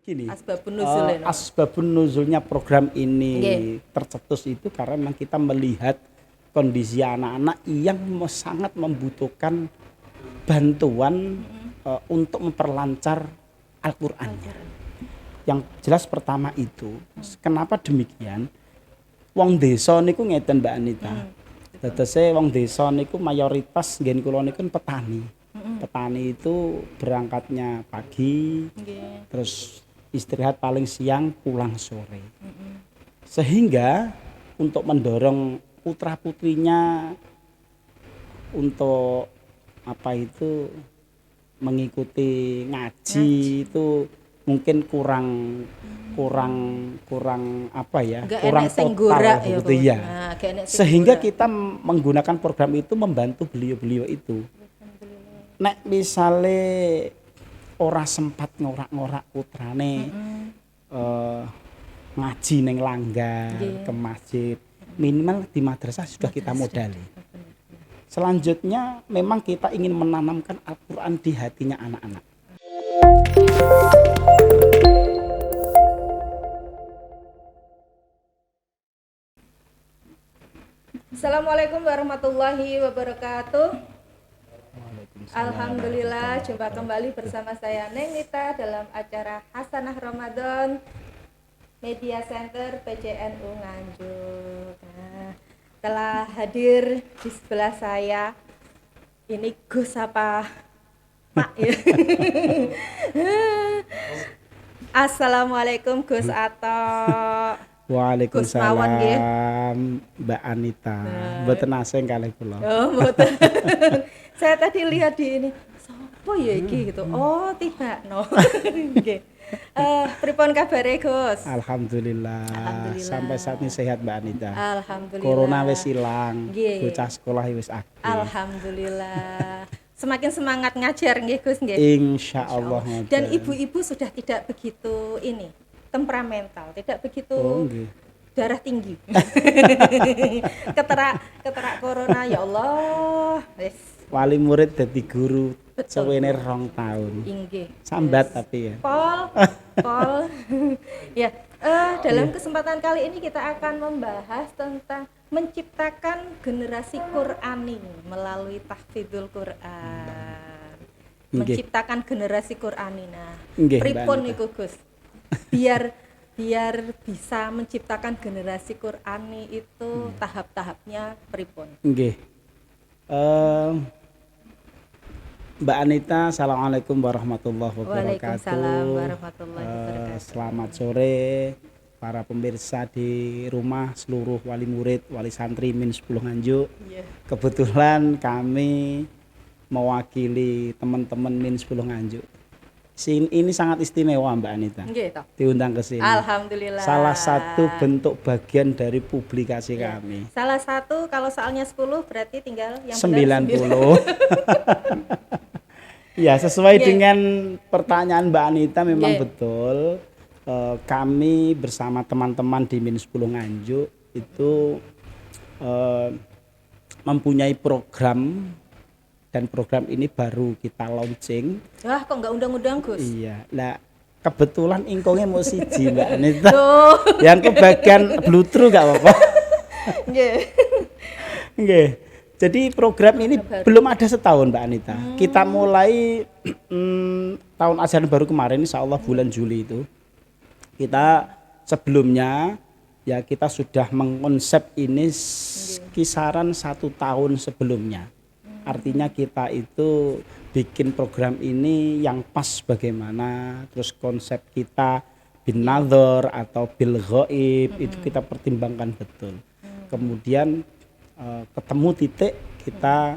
gini, Asbabun nuzul no? asbabun nuzulnya program ini Nggih. tercetus itu karena memang kita melihat kondisi anak-anak yang sangat membutuhkan bantuan untuk memperlancar Al-Qur'annya. Yang jelas pertama itu, kenapa demikian? Wong desa niku ngeten Mbak Anita. Dadose wong desa niku mayoritas nggen kula niku petani. Petani itu berangkatnya pagi, Nggih. terus istirahat paling siang, pulang sore. Sehingga untuk mendorong putra-putrinya untuk apa itu mengikuti ngaji itu mungkin kurang kurang kurang apa ya, Nggak kurang enek sing total gorak ya, begitu Bu. ya. Nah, nggak enek sing Sehingga gorak. kita menggunakan program itu membantu beliau-beliau itu. Nek misale ora sempat ngorak-ngorak putrane ngaji neng langgar Nggih. ke masjid, minimal di madrasah sudah kita modali. Selanjutnya memang kita ingin menanamkan Al-Qur'an di hatinya anak-anak. Assalamualaikum warahmatullahi wabarakatuh. Alhamdulillah, jumpa kembali bersama saya Neng Nita dalam acara Hasanah Ramadan Media Center PCNU Nganjuk. Nah, telah hadir di sebelah saya ini Gus apa Pak ya. Assalamualaikum Gus Ato. Gus Mawon nggih. Waalaikumsalam Mbak Anita. Mboten asing kalih kula. Oh, mboten. Saya tadi lihat di ini, sopo ya iki gitu. Oh, tiba no. Nggih. Pripun kabare, Gus? Alhamdulillah. Alhamdulillah. Sampai saat ini sehat Mbak Anita. Alhamdulillah. Corona wis ilang, Nggih. bocah sekolah wis aktif. Alhamdulillah. Semakin semangat ngajar nggih, Gus nggih. Insyaallah. Dan ibu-ibu sudah tidak begitu ini, temperamental, tidak begitu Oh, nggih. darah tinggi. keterak corona ya Allah. Wis. Wali murid dadi guru Betul. suwene 2 tahun. Inggih. Sambat tapi ya. Pol. Ya, dalam kesempatan kali ini kita akan membahas tentang menciptakan generasi Qur'ani melalui tahfidzul Qur'an. Nggih. Menciptakan generasi Qur'ani. Nah, Nggih, Mbak pripun Anita. niku Gus? Biar bisa menciptakan generasi Qur'ani itu tahap-tahapnya pripun? Nggih. Mbak Anita, assalamualaikum warahmatullahi wabarakatuh. Waalaikumsalam warahmatullahi wabarakatuh. Selamat sore para pemirsa di rumah, seluruh wali murid, wali santri Min 10 Nganjuk. Iya. Kebetulan kami mewakili teman-teman Min 10 Nganjuk. Ini sangat istimewa Mbak Anita. Nggih toh. Diundang ke sini. Alhamdulillah. Salah satu bentuk bagian dari publikasi Ya. kami. Salah satu kalau soalnya 10 berarti tinggal yang benar 90. Ya, sesuai Nggih. dengan pertanyaan Mbak Anita memang Nggih. betul. Kami bersama teman-teman di Min 10 Nganjuk itu mempunyai program, dan program ini baru kita launching. Wah, kok nggak undang-undang, Gus? Iya, lah kebetulan ingkongnya mau siji Mbak Anita. Tuh. Yang kebagian blutru gak apa-apa. Nggih. Nggih. Jadi program ini Baru. belum ada setahun Mbak Anita. Kita mulai tahun ajaran baru kemarin, insya Allah bulan Juli itu. Kita sebelumnya ya kita sudah mengkonsep ini kisaran 1 tahun sebelumnya. Artinya kita itu bikin program ini yang pas bagaimana, terus konsep kita bin nadhar atau bil ghaib itu kita pertimbangkan betul. Kemudian ketemu titik kita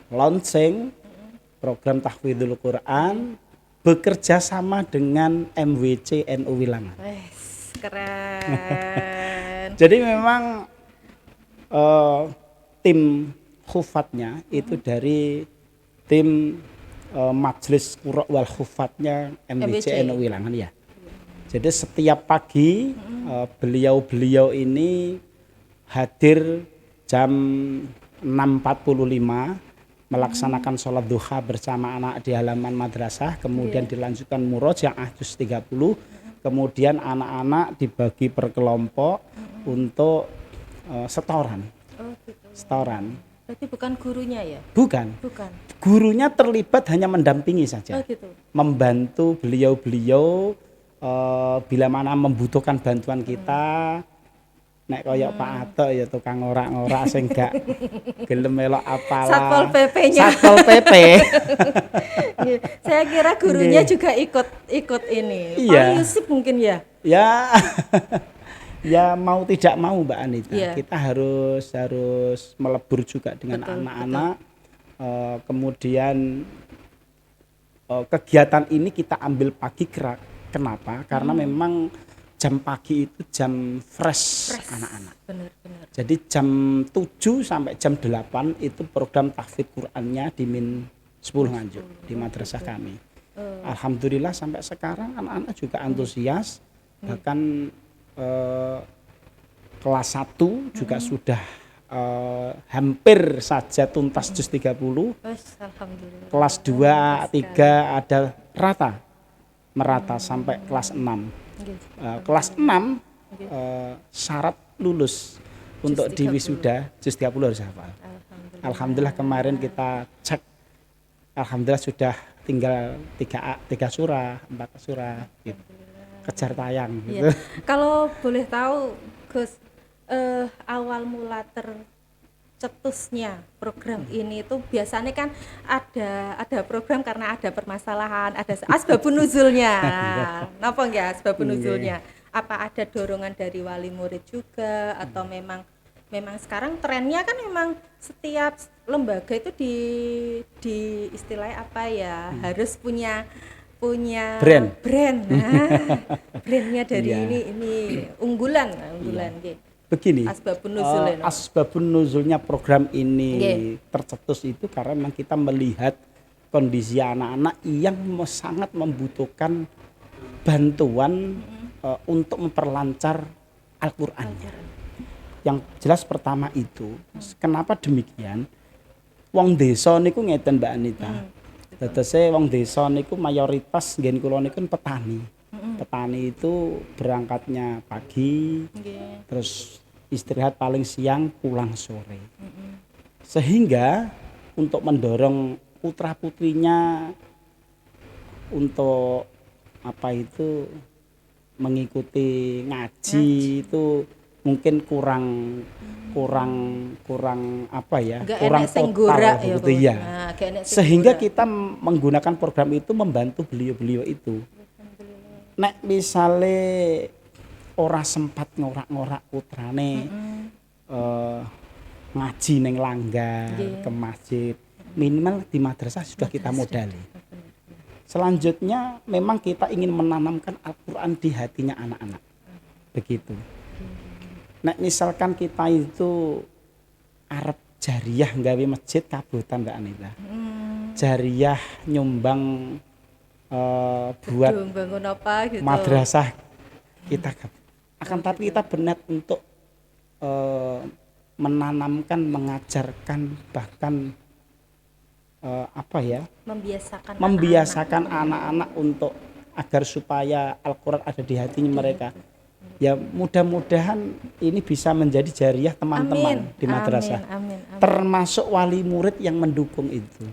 launching program tahfidzul Quran bekerja sama dengan MWC NU Wilangan. Wes, keren. Jadi memang tim khufatnya itu dari tim Majelis Qura wal Khufatnya MWC NU Wilangan ya. Jadi setiap pagi beliau-beliau ini hadir jam 6.45 melaksanakan sholat duha bersama anak di halaman madrasah, kemudian dilanjutkan murojaah juz 30, kemudian anak-anak dibagi per kelompok untuk setoran. Oh gitu. Setoran. Berarti bukan gurunya ya? Bukan. Bukan. Gurunya terlibat hanya mendampingi saja. Oh gitu. Membantu beliau-beliau bila mana membutuhkan bantuan kita. Nek koyok Pak Ato ya tukang ngorak-ngorak sing gak gelem melok apalah. Satpol PP-nya. Satpol PP. Iya. Saya kira gurunya Nggih. juga ikut ini. Iya. Paling Yusuf mungkin ya. Ya. Ya mau tidak mau Mbak Anita, Iya. kita harus melebur juga dengan Betul, anak-anak. Kemudian kegiatan ini kita ambil pagi kenapa? Karena memang jam pagi itu jam fresh anak-anak. Benar-benar. Jadi jam 7 sampai jam 8 itu program tahfidz Qur'annya di Min 10 Nganjuk di madrasah kami. Alhamdulillah sampai sekarang anak-anak juga antusias, bahkan kelas 1 juga sudah hampir saja tuntas juz 30. Alhamdulillah. Kelas 2, 3 ada merata sampai kelas 6. Kelas 6 syarat lulus untuk di wisuda juz 30 harus hafal. Alhamdulillah kemarin kita cek, alhamdulillah sudah tinggal 3 surah, 4 surah gitu. Kejar tayang gitu. Iya. Kalau boleh tahu Gus, awal mula tercetusnya program ini itu biasanya kan ada program karena ada permasalahan, ada asbabun nuzulnya. Napa enggak asbabun nuzulnya? Apa ada dorongan dari wali murid juga atau memang sekarang trennya kan memang setiap lembaga itu di istilahnya apa ya, harus punya brand. Nah, brandnya dari ini unggulan nggih. Begini, Asbabun nuzul asbabun nuzulnya program ini tercetus itu karena memang kita melihat kondisi anak-anak yang sangat membutuhkan bantuan untuk memperlancar Al-Qur'annya. Yang jelas pertama itu, kenapa demikian? Wong desa niku ngeten Mbak Anita. Dadose wong desa niku mayoritas nggen kula niku petani. Petani itu berangkatnya pagi, terus istirahat paling siang, pulang sore. Sehingga untuk mendorong putra-putrinya untuk mengikuti ngaji itu mungkin kurang total gitu ya. Sehingga kita menggunakan program itu membantu beliau-beliau itu. Nek misale ora sempat ngorak-ngorak putrane ngaji neng langgar ke masjid, minimal di madrasah sudah kita modali. Selanjutnya memang kita ingin menanamkan Al-Qur'an di hatinya anak-anak. Begitu. Nek misalkan kita itu arep jariah nggawe masjid kabutan Mbak Anita. Jariah nyumbang buat bangun apa gitu. Madrasah kita akan tapi kita berniat untuk menanamkan, mengajarkan, bahkan membiasakan anak-anak untuk agar supaya Al-Qur'an ada di hatinya mereka. Ya mudah-mudahan ini bisa menjadi jariah teman-teman di madrasah. Amin. Termasuk wali murid yang mendukung itu.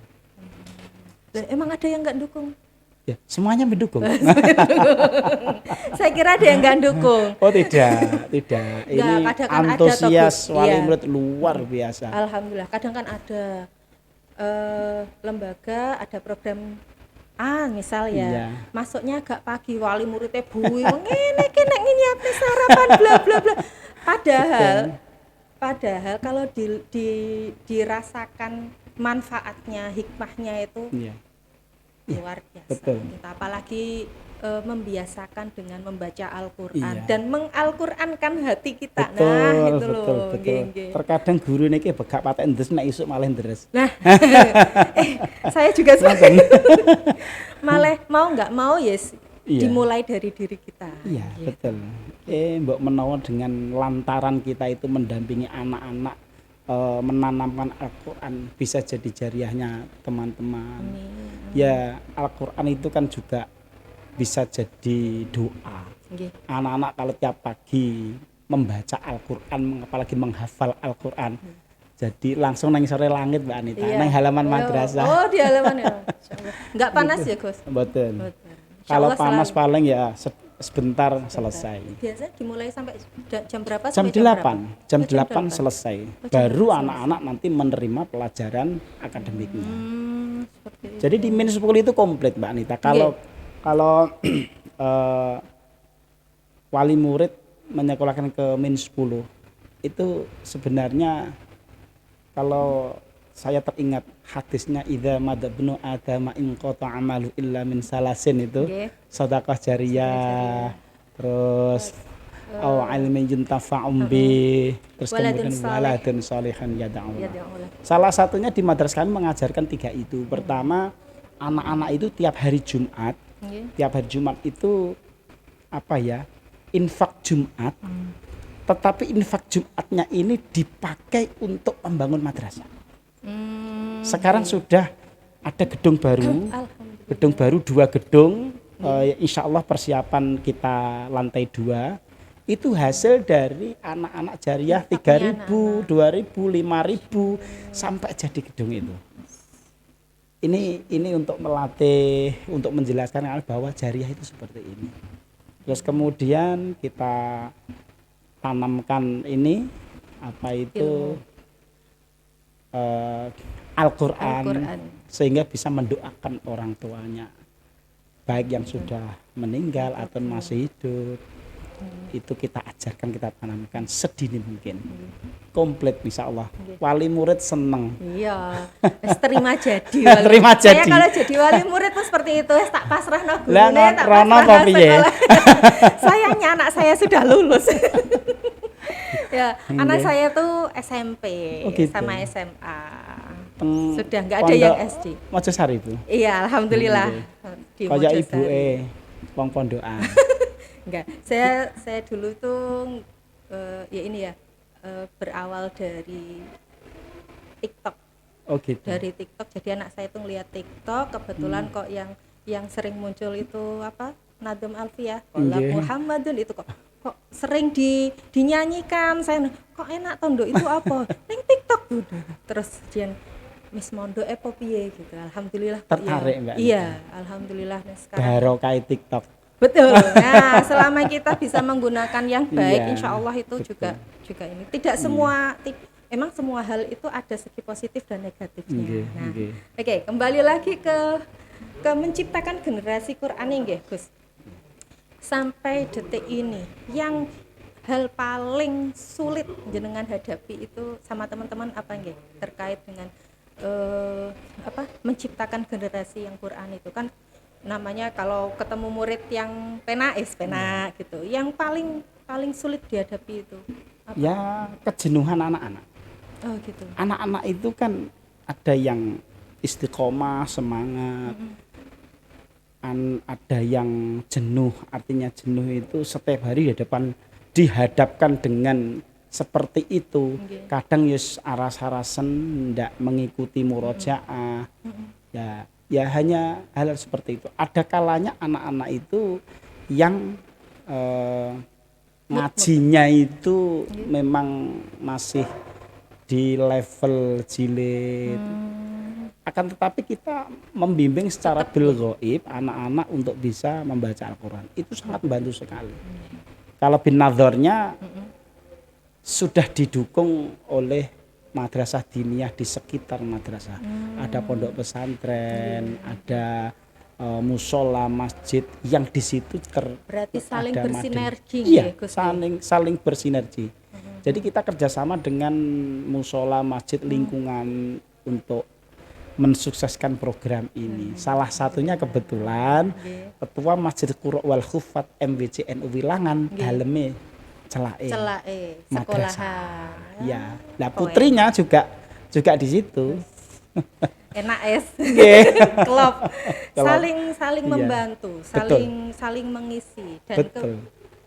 Dan emang ada yang enggak dukung? Ya, semuanya mendukung. Saya kira ada yang enggak dukung. Oh tidak. Ini antusias wali murid luar biasa. Alhamdulillah. Kadang kan ada lembaga, ada program misal ya, masuknya agak pagi, wali muridnya bui, ngene nyiapin sarapan bla bla bla. Padahal kalau dirasakan manfaatnya, hikmahnya itu luar biasa. Betul. Kita apalagi membiasakan dengan membaca Al-Qur'an dan mengal-Qur'ankan hati kita. Betul. Terkadang guru niki begak patek ndes nek isuk malah ndres. Nah, saya juga malah mau nggak mau dimulai dari diri kita. Iya, betul. Mbok menawa dengan lantaran kita itu mendampingi anak-anak menanamkan Al-Qur'an bisa jadi jariahnya teman-teman. Amin. Ya, Al-Qur'an itu kan juga bisa jadi doa. Nggih. Anak-anak kalau tiap pagi membaca Al-Qur'an, apalagi menghafal Al-Qur'an. Jadi langsung nang sore langit Mbak Anita, Iya. nang halaman madrasah. Oh, di halaman ya. Insyaallah. Enggak panas ya, Gus? Betul. Betul. Kalau Insyaallah panas selalu. paling ya sebentar selesai. Biasanya dimulai sampai jam berapa Jam sampai 8, jam Oh, jam 8 8. selesai. Oh, jam Baru 8 anak-anak nanti menerima pelajaran akademiknya. Seperti itu. Jadi di min 10 itu komplit Mbak Anita. Kalau wali murid menyekolahkan ke min 10 itu sebenarnya kalau saya teringat hadisnya idza madabnu adama in qata amalu illa min salasin itu Nggih. sedekah jariyah terus au ilmin yuntafa'um bi terus Waladun kemudian salih. waladun sholihan yad'u Ya, lahu. ya Allah. Salah satunya di madrasah kami mengajarkan 3 itu. Pertama, anak-anak itu tiap hari Jumat, Nggih. tiap hari Jumat itu apa ya? Infak Jumat. Tetapi infak Jumatnya ini dipakai untuk membangun madrasah. Sekarang sudah ada gedung baru. Alhamdulillah. Gedung baru 2 gedung. Insya Allah persiapan kita lantai 2. Itu hasil dari anak-anak jariah 3.000, 2.000, 5.000 sampai jadi gedung itu. Ini untuk melatih, untuk menjelaskan bahwa jariah itu seperti ini. Terus kemudian kita tanamkan ini apa itu Al-Qur'an sehingga bisa mendoakan orang tuanya baik yang sudah meninggal atau masih hidup. Itu kita ajarkan, kita tanamkan sedini mungkin. Komplit insya Allah. Wali murid seneng. Iya, wis terima jadi wali. Terima Saya jadi. kalau jadi wali murid tuh seperti itu, wis tak pasrahno Lah, gurune, tak Rono pasrahno apa piye? sekolah. Sayangnya anak saya sudah lulus. Ya, anak saya tuh SMP Oh, gitu. sama SMA. Teng Sudah nggak ada yang SD. Mojosari Bu. Iya, alhamdulillah. Di Kayak Mojosari. ibuke wong pondokan. Enggak, saya dulu tuh ya ini ya berawal dari TikTok. Oh gitu. Dari TikTok, jadi anak saya tuh ngeliat TikTok, kebetulan kok yang sering muncul itu apa? Nadum Alfiyah, Qala Nggih. Muhammadun itu kok sering dinyanyikan. Saya kok enak tondo itu apa? Ning TikTok tuh. Terus jen Miss Mondo apa piye gitu. Alhamdulillah kok Tertarik, ya. Mbak Iya, alhamdulillah nah sekarang. Barokah TikTok. Betul. Nah, selama kita bisa menggunakan yang baik, Iya, insya Allah itu betul. juga ini. Tidak semua, emang semua hal itu ada segi positif dan negatifnya. Nggih, Nah, nggih. oke, kembali lagi ke menciptakan generasi Quran nggih, Gus. Sampai detik ini, yang hal paling sulit jenengan hadapi itu sama teman-teman apa nggih terkait dengan menciptakan generasi yang Quran itu kan namanya kalau ketemu murid yang pena gitu. Yang paling sulit dihadapi itu apa? Ya kejenuhan anak-anak. Oh gitu. Anak-anak itu kan ada yang istiqomah, semangat. Ada yang jenuh, artinya jenuh itu setiap hari dihadapkan dengan seperti itu. Okay. Kadang yus aras-arasen ndak mengikuti murojaah. Ya hanya hal seperti itu. Ada kalanya anak-anak itu yang ngajinya itu memang masih di level jilid. Akan tetapi kita membimbing secara bil ghaib anak-anak untuk bisa membaca Al-Qur'an. Itu sangat membantu sekali. Kalau bin nadharnya sudah didukung oleh madrasah diniyah di sekitar madrasah. Ada pondok pesantren, ada musola, masjid yang di situ berarti saling ada bersinergi iya, ya, Gus. saling bersinergi. Jadi kita kerjasama dengan musola, masjid, lingkungan untuk mensukseskan program ini. Salah satunya kebetulan Ketua Masjid Qura wal Khufat MWCNU Wilangan daleme celake sekolahan. Ya. Nah, putrinya juga di situ. Enak es. Klop. Saling Iya. membantu, saling mengisi dan Betul.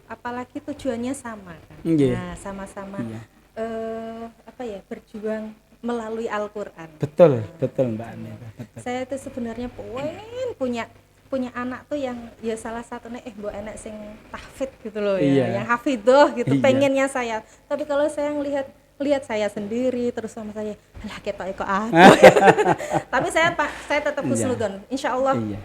apalagi tujuannya sama kan. Iya. Nah, sama-sama Iya. berjuang melalui Al-Qur'an. Betul Mbak Anita. Betul. Saya itu sebenarnya pengen punya anak tuh yang ya salah satunya mbok enak sing tahfidz gitu loh ya, Iya. yang hafidhoh gitu, Iya. pengennya saya. Tapi kalau saya lihat saya sendiri terus sama saya, alah ketok kok aku. Tapi saya tetap husnudzon. Insyaallah Iya.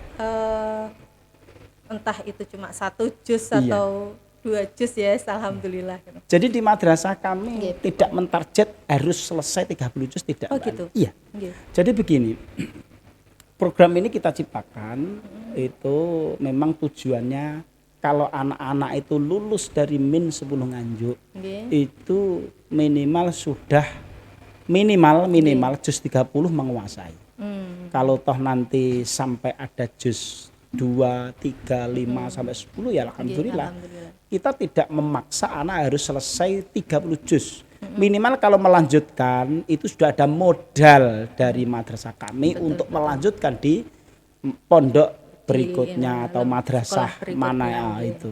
Entah itu cuma 1 juz Iya. atau 2 juz ya, alhamdulillah gitu. Jadi di madrasah kami Nggih. tidak mentarget harus selesai 30 juz, tidak. Oh Mbak. gitu. Iya. Nggih. Jadi begini, program ini kita ciptakan itu memang tujuannya kalau anak-anak itu lulus dari min 10 Nganjuk Nggih. itu minimal juz 30 menguasai. Kalau toh nanti sampai ada juz 2, 3, 5 sampai 10 ya alhamdulillah. Alhamdulillah. Kita tidak memaksa anak harus selesai 30 juz. Minimal kalau melanjutkan itu sudah ada modal dari madrasah kami untuk melanjutkan di pondok berikutnya atau madrasah sekolah mana berikutnya, ya, nggih. itu.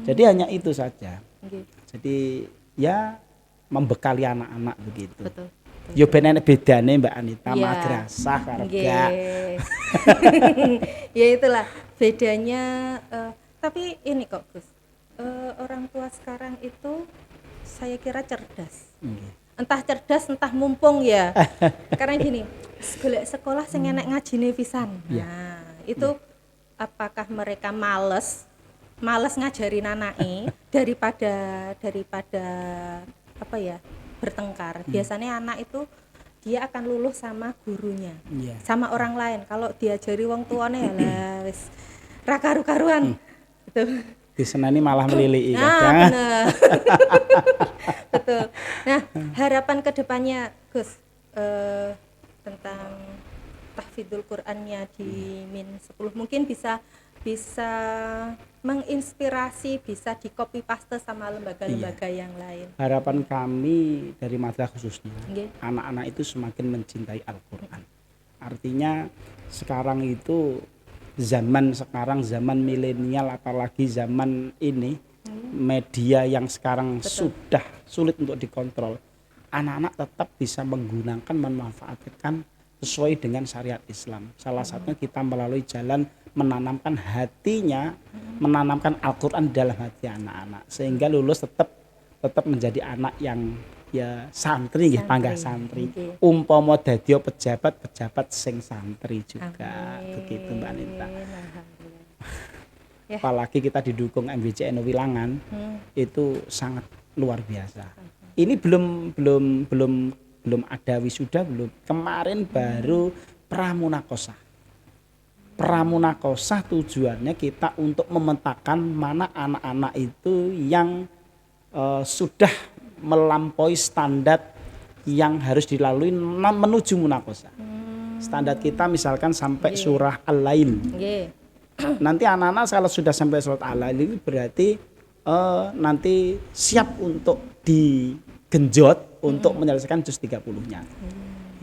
Jadi hanya itu saja. Nggih. Jadi ya membekali anak-anak begitu. Betul. Yo ben enek bedane Mbak Anita Iya. madrasah karo Nggih. gak. Ya itulah bedanya. Tapi ini kok Gus, orang tua sekarang itu saya kira cerdas. Nggih. Entah cerdas entah mumpung ya. Karena gini, golek sekolah sing enek ngajine pisan. Iya. Nah, itu apakah mereka males ngajarin anake daripada bertengkar. Biasanya anak itu dia akan luluh sama gurunya, Iya. sama orang lain. Kalau diajari wong tuane lah wis ra karu-karuan. Gitu. Disenani malah meliliki Nah, kadang. bener. Betul. Nah, harapan kedepannya Gus tentang tahfidzul Qur'annya di min 10 mungkin bisa menginspirasi, bisa di copy paste sama lembaga-lembaga yang lain. Harapan kami dari madrasah khususnya Nggih. anak-anak itu semakin mencintai Al-Qur'an. Artinya sekarang itu zaman milenial apalagi zaman ini media yang sekarang sudah sulit untuk dikontrol. Anak-anak tetap bisa menggunakan memanfaatkan sesuai dengan syariat Islam. Salah satunya kita melalui jalan menanamkan hatinya, menanamkan Al-Qur'an dalam hati anak-anak sehingga lulus tetap menjadi anak yang ya santri nggih, panggah santri. Nggih. Umpama dadi pejabat sing santri juga. Amin. Begitu Mbak Anita. Alhamdulillah. Ya. Apalagi kita didukung MBCN Wilangan itu sangat luar biasa. Ini belum ada wisuda belum. Kemarin baru pramunakosah. Pramunakosah tujuannya kita untuk memetakan mana anak-anak itu yang sudah melampaui standar yang harus dilalui menuju munakosah. Standar kita misalkan sampai surah Al-Lail. Nggih. Nanti anak-anak kalau sudah sampai surat Al-Lail ini berarti nanti siap untuk digenjot untuk menyelesaikan juz 30-nya.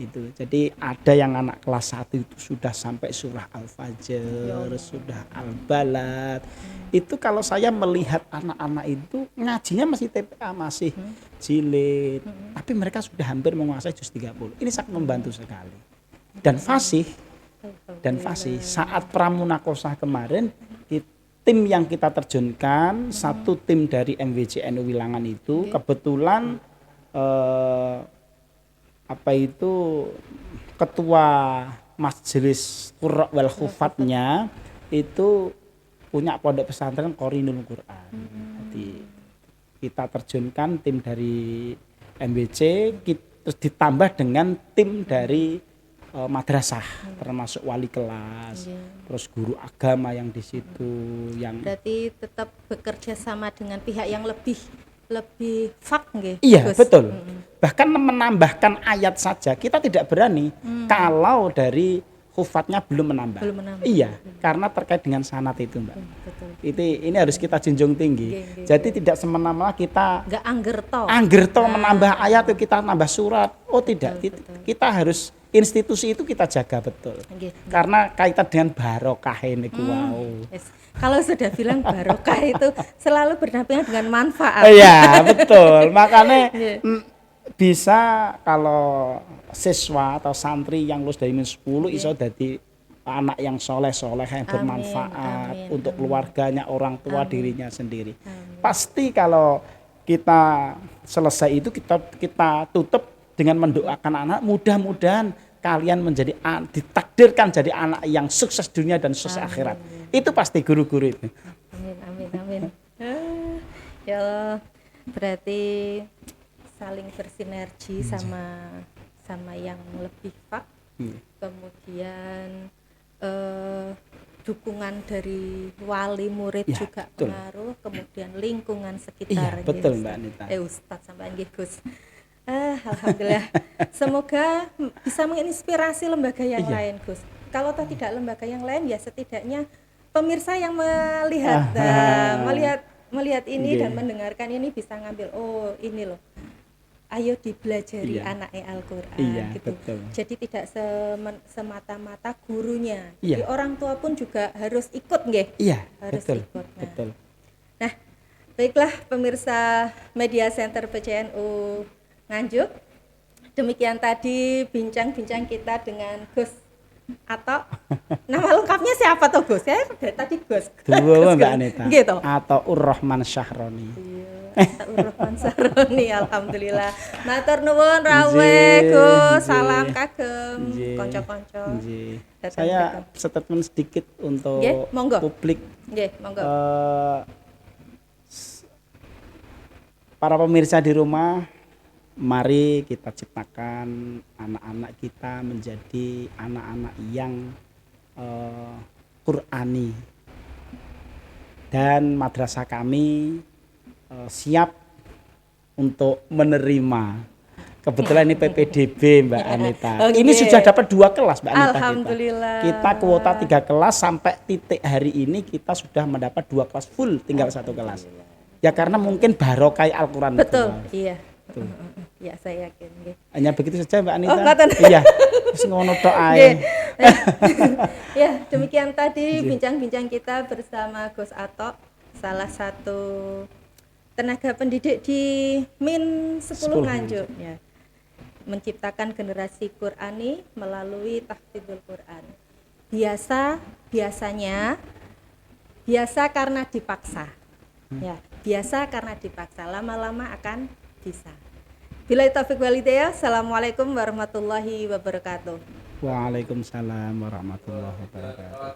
Itu. Jadi ada yang anak kelas 1 itu sudah sampai surah Al-Fajr, sudah Al-Balad. Itu kalau saya melihat anak-anak itu ngajinya masih TPA, masih jilid, tapi mereka sudah hampir menguasai juz 30. Ini sangat membantu sekali. Dan fasih saat pramunakosah kemarin tim yang kita terjunkan, satu tim dari MWJNU Wilangan itu kebetulan ketua majelis Qurra wal Hufatnya itu punya pondok pesantren Qorinul Quran. Jadi kita terjunkan tim dari MBC terus ditambah dengan tim dari madrasah termasuk wali kelas, terus guru agama yang di situ yang Berarti tetap bekerja sama dengan pihak yang lebih fak nggih. iya Gus? betul. Bahkan menambahkan ayat saja kita tidak berani kalau dari hufatnya belum menambah. Iya, karena terkait dengan sanad itu, Mbak. Betul. Ini harus kita junjung tinggi. Jadi tidak semena-mena kita Enggak anggerto menambah ayat itu kita nambah surat. Oh tidak, kita harus institusi itu kita jaga betul. Karena kaitan dengan barokah ini wow. Yes. Kalau sudah bilang barokah itu selalu berdampingan dengan manfaat. Iya, betul. Makanya bisa kalau siswa atau santri yang lulus dari min 10 iso dadi anak yang soleh-soleh yang bermanfaat amin, untuk keluarganya, orang tua, dirinya sendiri. Amin. Pasti kalau kita selesai itu kita tutup dengan mendoakan anak, mudah-mudahan kalian menjadi ditakdirkan jadi anak yang sukses dunia dan sukses akhirat. Itu pasti guru-guru itu. Amin, amin, amin. Ya Allah, berarti saling bersinergi sama yang lebih fak. Kemudian dukungan dari wali murid Ya, juga betul. pengaruh, kemudian lingkungan sekitar. Iya, betul, Ustaz. Mbak Anita. Ustadz sampai nggih Gus. Alhamdulillah. Semoga bisa menginspirasi lembaga yang Iya. lain, Gus. Kalau toh tidak lembaga yang lain, ya setidaknya pemirsa yang melihat ini Nggih. dan mendengarkan ini bisa ngambil, oh ini loh. Ayo dipelajari Iya. anaknya Al-Qur'an Iya, gitu. betul. Jadi tidak semata-mata gurunya. Iya. Jadi orang tua pun juga harus ikut nggih. Iya, Harus betul. ikut. Nah. Betul. Nah, baiklah pemirsa Media Center PCNU Nganjuk. Demikian tadi bincang-bincang kita dengan Gus Ato. Nama lengkapnya siapa toh Gus? Ya dari tadi Gus. Dua Mbak Anita. Gitu. Atau Rahman Syahroni. Iya, Rahman Saroni, alhamdulillah. Matur nuwun rawuh Nggih, Gus, nggih. salam kagem Nggih. kanca-kanca. Nggih. Datang Saya datang. statement sedikit untuk Nggih, monggo. publik. Nggih, monggo. Para pemirsa di rumah, mari kita ciptakan anak-anak kita menjadi anak-anak yang Qur'ani. Dan madrasah kami siap untuk menerima. Kebetulan ini PPDB Mbak Anita. Oh, Ini nggih. sudah dapat 2 kelas Mbak Anita. Alhamdulillah. Kita kuota 3 kelas sampai titik hari ini kita sudah mendapat 2 kelas full, tinggal 1 kelas. Ya karena mungkin barokah Al-Qur'an. Betul, itu. iya. Ya, saya yakin nggih. Hanya begitu saja Mbak Anita. Oh, ngoten. Iya. Wis ngono tok ae. Nggih. Ya, demikian tadi bincang-bincang kita bersama Gus Ato, salah satu tenaga pendidik di Min 10 10 Nganjuk ya. Menciptakan generasi Qur'ani melalui tahfidzul Qur'an. Biasanya karena dipaksa. Ya, biasa karena dipaksa, lama-lama akan bisa. Billahi taufiq wal hidayah. Assalamualaikum warahmatullahi wabarakatuh. Waalaikumsalam warahmatullahi wabarakatuh.